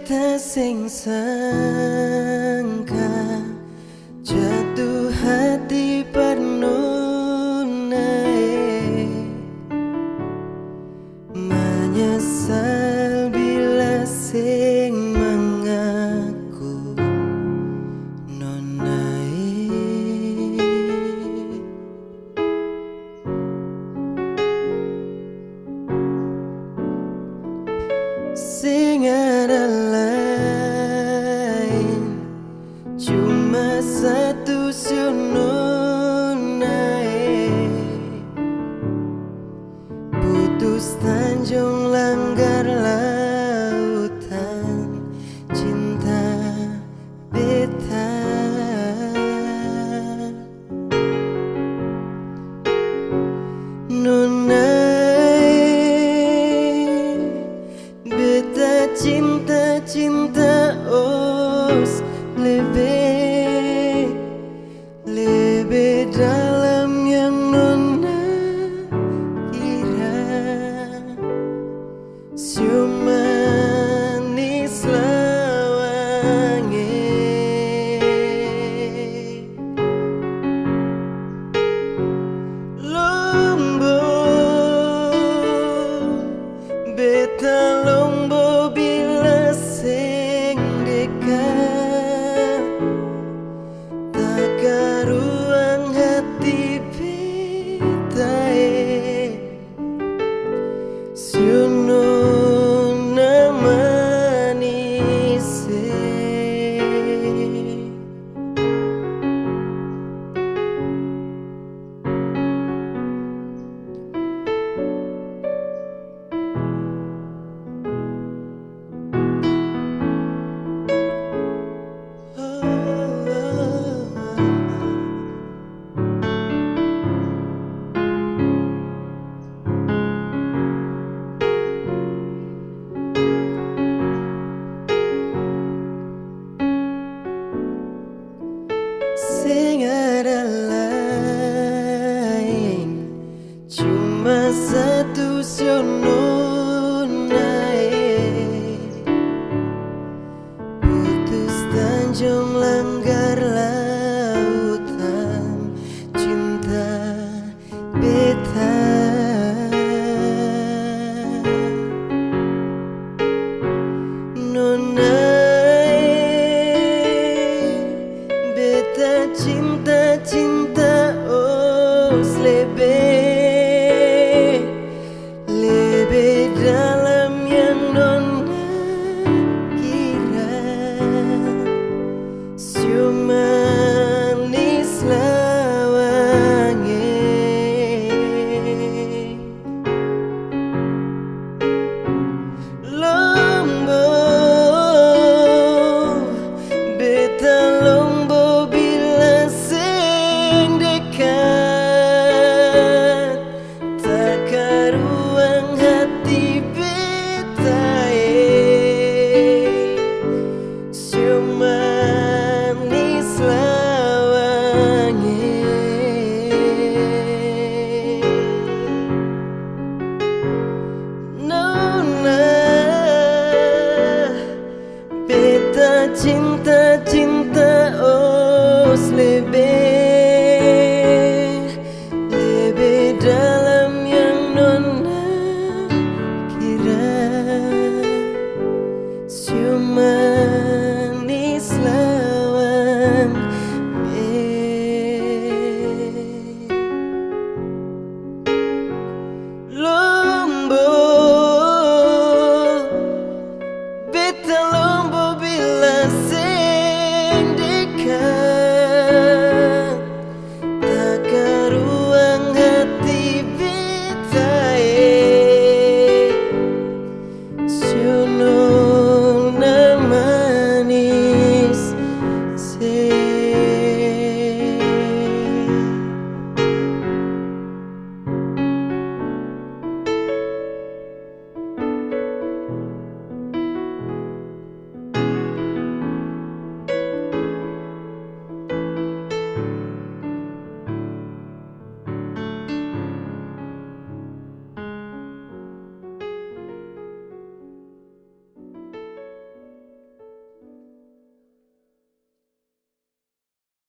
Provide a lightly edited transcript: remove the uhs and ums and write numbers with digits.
beta sing sangka jatuh hati penuh naik, menyesal bila sing mengaku nonai. Sing ada lain, cuma satu sununai. Putus Tanjung langgar lautan cinta beta. Beta cinta os lebih dalam yang nona kira. Siu manis lawange, lombo beta lombo bila sing dekat, tak karuang hati beta siununa manise. Sing ada lain, cuma satu sununai. Putus Tanjung langgar lautan cinta beta. Cinta os lebih dalam yang nona kira. Siu manis lawange, lombo beta lombo bila sing dekat, tak karuang hati beta siu manis lawange. Nona beta cinta os lebih dalam yang nona kira. Siu manis lawan be.